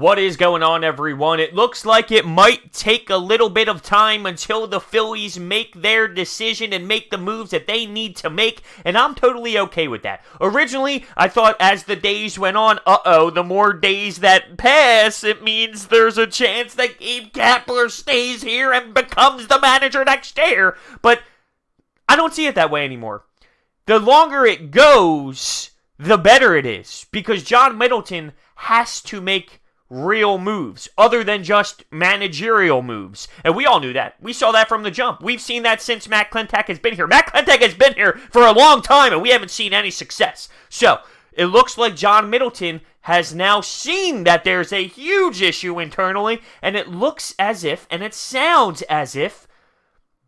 What is going on, everyone? It looks like it might take a little bit of time until the Phillies make their decision and make the moves that they need to make, and I'm totally okay with that. Originally, I thought as the days went on, the more days that pass, it means there's a chance that Gabe Kapler stays here and becomes the manager next year, but I don't see it that way anymore. The longer it goes, the better it is, because John Middleton has to make real moves, other than just managerial moves. And we all knew that. We saw that from the jump. We've seen that since Matt Klentak has been here. Matt Klentak has been here for a long time, and we haven't seen any success. So, it looks like John Middleton has now seen that there's a huge issue internally, and it looks as if, and it sounds as if,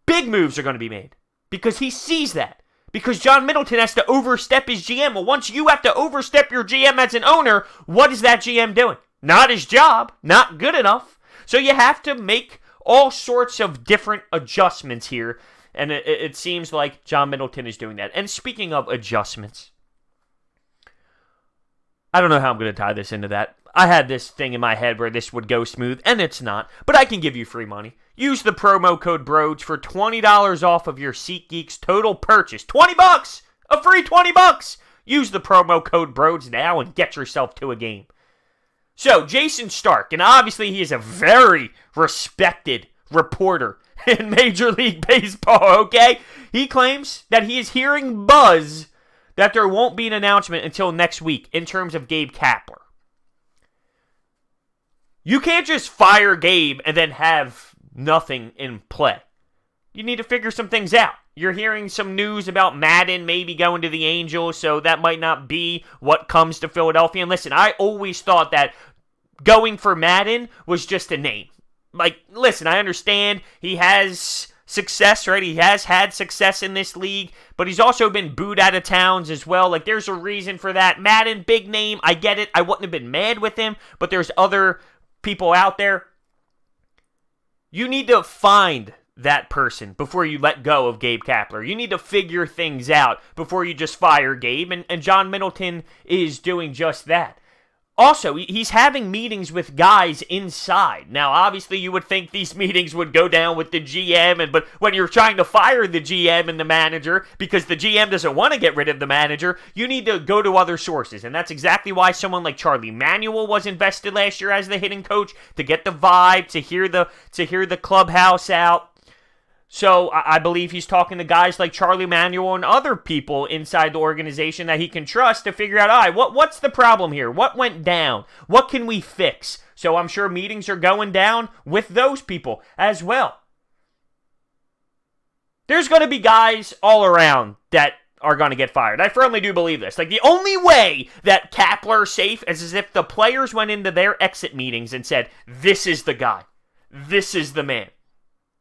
big moves are going to be made. Because he sees that. Because John Middleton has to overstep his GM. Well, once you have to overstep your GM as an owner, what is that GM doing? Not his job, not good enough. So you have to make all sorts of different adjustments here, and it seems like John Middleton is doing that. And speaking of adjustments, I don't know how I'm going to tie this into that. I had this thing in my head where this would go smooth, and it's not, but I can give you free money. Use the promo code BROADS for $20 off of your SeatGeek's total purchase. $20! A free $20! Use the promo code BROADS now and get yourself to a game. So, Jayson Stark, and obviously he is a very respected reporter in Major League Baseball, okay? He claims that he is hearing buzz that there won't be an announcement until next week in terms of Gabe Kapler. You can't just fire Gabe and then have nothing in play. You need to figure some things out. You're hearing some news about Madden maybe going to the Angels, so that might not be what comes to Philadelphia. And listen, I always thought that going for Madden was just a name. Like, listen, I understand he has success, right? He has had success in this league, but he's also been booed out of towns as well. Like, there's a reason for that. Madden, big name, I get it. I wouldn't have been mad with him, but there's other people out there. You need to find that person before you let go of Gabe Kapler. You need to figure things out before you just fire Gabe, and John Middleton is doing just that. Also, he's having meetings with guys inside. Now, obviously, you would think these meetings would go down with the GM, but when you're trying to fire the GM and the manager, because the GM doesn't want to get rid of the manager, you need to go to other sources. And that's exactly why someone like Charlie Manuel was invested last year as the hitting coach, to get the vibe, to hear the clubhouse out. So I believe he's talking to guys like Charlie Manuel and other people inside the organization that he can trust to figure out, all right, what's the problem here? What went down? What can we fix? So I'm sure meetings are going down with those people as well. There's going to be guys all around that are going to get fired. I firmly do believe this. Like, the only way that Kapler's safe is as if the players went into their exit meetings and said, this is the guy. This is the man.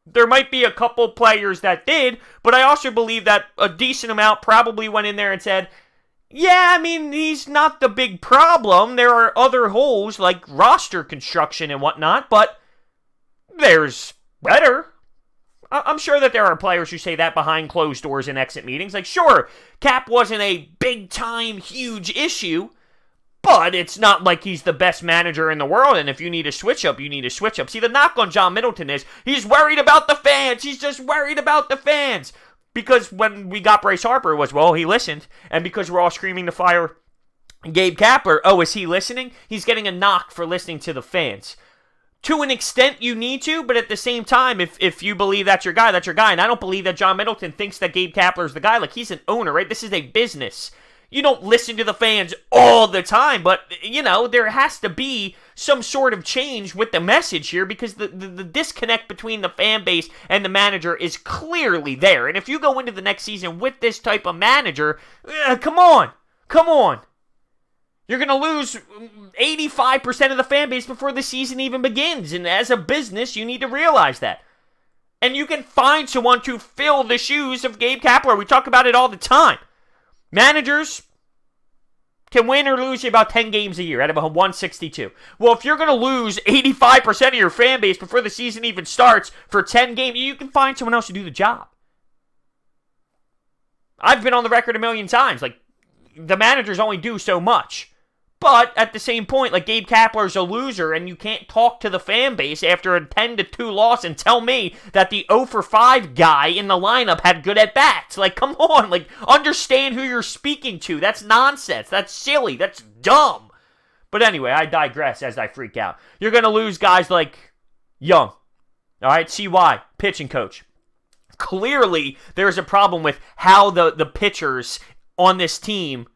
There might be a couple players that did, but I also believe that a decent amount probably went in there and said, yeah, I mean, he's not the big problem. There are other holes like roster construction and whatnot, but there's better. I'm sure that there are players who say that behind closed doors in exit meetings. Like, sure, Cap wasn't a big-time, huge issue, but it's not like he's the best manager in the world, and if you need a switch-up, you need a switch-up. See, the knock on John Middleton is he's worried about the fans. He's just worried about the fans. Because when we got Bryce Harper, it was, well, he listened. And because we're all screaming to fire Gabe Kapler, oh, is he listening? He's getting a knock for listening to the fans. To an extent, you need to, but at the same time, if you believe that's your guy, that's your guy. And I don't believe that John Middleton thinks that Gabe Kapler's the guy. Like, he's an owner, right? This is a business. You don't listen to the fans all the time, but, you know, there has to be some sort of change with the message here because the disconnect between the fan base and the manager is clearly there. And if you go into the next season with this type of manager, come on. You're going to lose 85% of the fan base before the season even begins. And as a business, you need to realize that. And you can find someone to fill the shoes of Gabe Kapler. We talk about it all the time. Managers can win or lose about 10 games a year out of 162. Well, if you're going to lose 85% of your fan base before the season even starts for 10 games, you can find someone else to do the job. I've been on the record a million times. Like, the managers only do so much. But at the same point, like, Gabe Kapler's a loser, and you can't talk to the fan base after a 10-2 loss and tell me that the 0-for-5 guy in the lineup had good at-bats. Like, come on. Like, understand who you're speaking to. That's nonsense. That's silly. That's dumb. But anyway, I digress as I freak out. You're going to lose guys like Young. All right, CY, pitching coach. Clearly, there's a problem with how the pitchers on this team,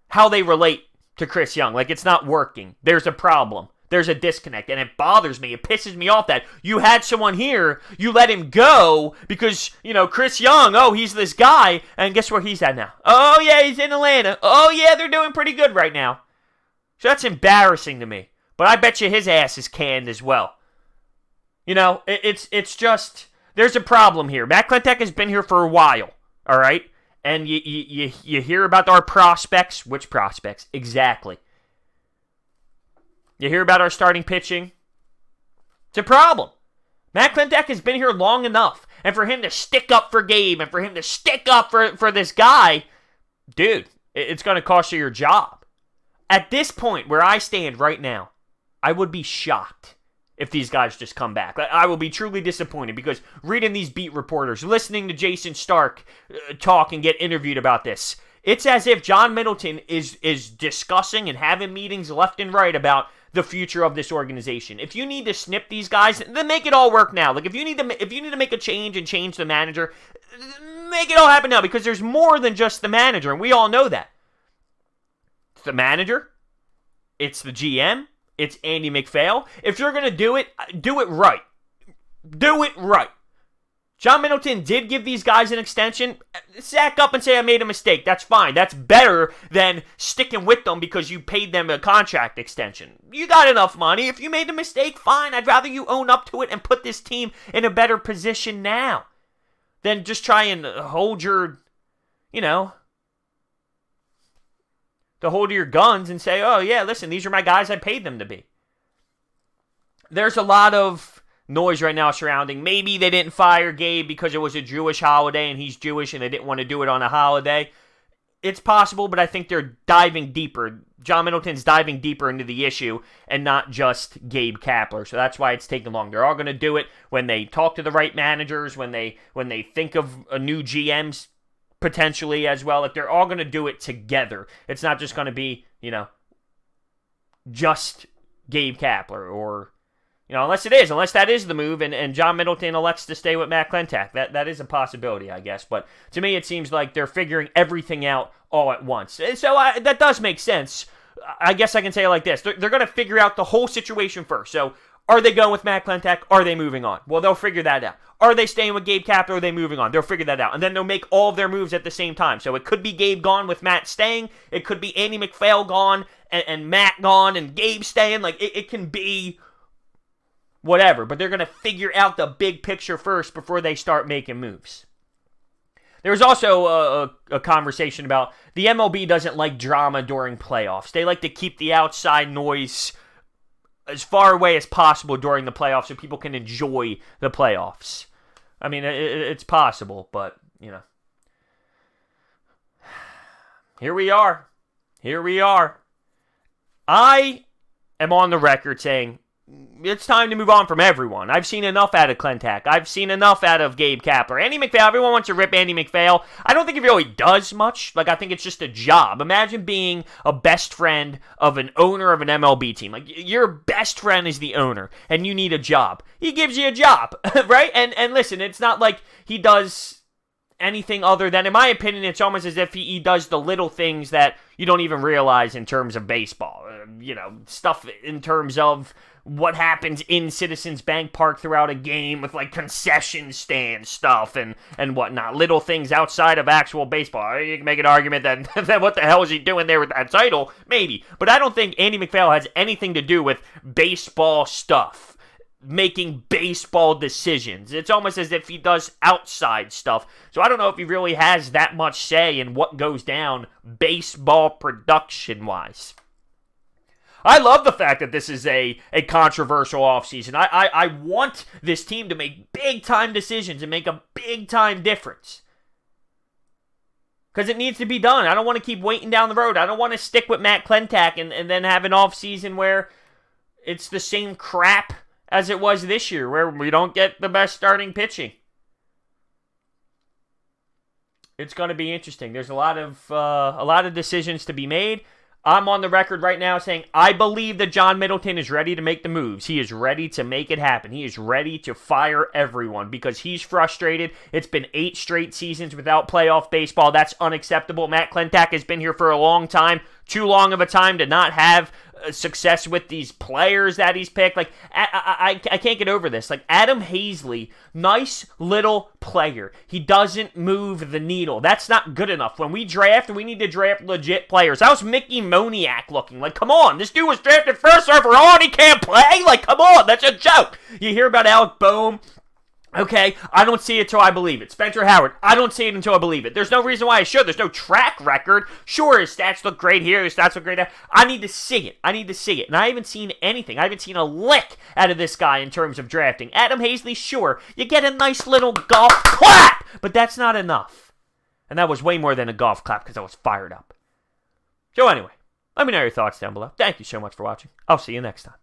how they relate to Chris Young. Like, it's not working. There's a problem. There's a disconnect, and it bothers me. It pisses me off that you had someone here, you let him go because, Chris Young, oh, he's this guy, and guess where he's at now? Oh, yeah, he's in Atlanta. Oh, yeah, they're doing pretty good right now. So that's embarrassing to me. But I bet you his ass is canned as well. It's just, there's a problem here. Matt Klentak has been here for a while, all right? And you hear about our prospects. Which prospects? Exactly. You hear about our starting pitching. It's a problem. Matt Klentak has been here long enough. And for him to stick up for Gabe and for him to stick up for this guy, dude, it's going to cost you your job. At this point where I stand right now, I would be shocked if these guys just come back. I will be truly disappointed because reading these beat reporters, listening to Jayson Stark talk and get interviewed about this, it's as if John Middleton is discussing and having meetings left and right about the future of this organization. If you need to snip these guys, then make it all work now. Like, if you need to make a change and change the manager, make it all happen now, because there's more than just the manager, and we all know that. It's the manager, it's the GM, it's Andy McPhail. If you're going to do it right. Do it right. John Middleton did give these guys an extension. Sack up and say, I made a mistake. That's fine. That's better than sticking with them because you paid them a contract extension. You got enough money. If you made a mistake, fine. I'd rather you own up to it and put this team in a better position now than just try and hold your, to hold your guns and say, oh, yeah, listen, these are my guys. I paid them to be. There's a lot of noise right now surrounding maybe they didn't fire Gabe because it was a Jewish holiday and he's Jewish and they didn't want to do it on a holiday. It's possible, but I think they're diving deeper. John Middleton's diving deeper into the issue and not just Gabe Kapler. So that's why it's taking long. They're all going to do it when they talk to the right managers, when they think of a new GMs potentially as well. Like, they're all going to do it together. It's not just going to be, just Gabe Kapler or, unless that is the move and John Middleton elects to stay with Matt Klentak. That is a possibility, I guess. But to me, it seems like they're figuring everything out all at once. And so that does make sense. I guess I can say it like this. They're going to figure out the whole situation first. So, are they going with Matt Klentak? Are they moving on? Well, they'll figure that out. Are they staying with Gabe Kapler? Are they moving on? They'll figure that out. And then they'll make all of their moves at the same time. So it could be Gabe gone with Matt staying. It could be Andy McPhail gone and Matt gone and Gabe staying. Like, it can be whatever. But they're going to figure out the big picture first before they start making moves. There was also a conversation about the MLB doesn't like drama during playoffs. They like to keep the outside noise as far away as possible during the playoffs so people can enjoy the playoffs. I mean, it's possible, but, Here we are. I am on the record saying it's time to move on from everyone. I've seen enough out of Klentak. I've seen enough out of Gabe Kapler. Andy McPhail, everyone wants to rip Andy McPhail. I don't think he really does much. Like, I think it's just a job. Imagine being a best friend of an owner of an MLB team. Like, your best friend is the owner, and you need a job. He gives you a job, right? And listen, it's not like he does anything other than, in my opinion, it's almost as if he does the little things that you don't even realize in terms of baseball. Stuff in terms of what happens in Citizens Bank Park throughout a game with, like, concession stand stuff and whatnot. Little things outside of actual baseball. You can make an argument that what the hell is he doing there with that title? Maybe. But I don't think Andy McPhail has anything to do with baseball stuff, making baseball decisions. It's almost as if he does outside stuff. So I don't know if he really has that much say in what goes down baseball production-wise. I love the fact that this is a controversial offseason. I want this team to make big-time decisions and make a big-time difference. Because it needs to be done. I don't want to keep waiting down the road. I don't want to stick with Matt Klentak and then have an off-season where it's the same crap as it was this year, where we don't get the best starting pitching. It's going to be interesting. There's a lot of decisions to be made. I'm on the record right now saying I believe that John Middleton is ready to make the moves. He is ready to make it happen. He is ready to fire everyone because he's frustrated. It's been 8 straight seasons without playoff baseball. That's unacceptable. Matt Klentak has been here for a long time. Too long of a time to not have success with these players that he's picked. Like, I can't get over this. Like, Adam Hazley, nice little player. He doesn't move the needle. That's not good enough. When we draft, we need to draft legit players. How's Mickey Moniak looking? Like, come on. This dude was drafted first overall and he can't play? Like, come on. That's a joke. You hear about Alec Boehm? Okay, I don't see it till I believe it. Spencer Howard, I don't see it until I believe it. There's no reason why I should. There's no track record. Sure, his stats look great here, his stats look great there. I need to see it. And I haven't seen anything. I haven't seen a lick out of this guy in terms of drafting. Adam Hazley, sure, you get a nice little golf clap, but that's not enough. And that was way more than a golf clap because I was fired up. So anyway, let me know your thoughts down below. Thank you so much for watching. I'll see you next time.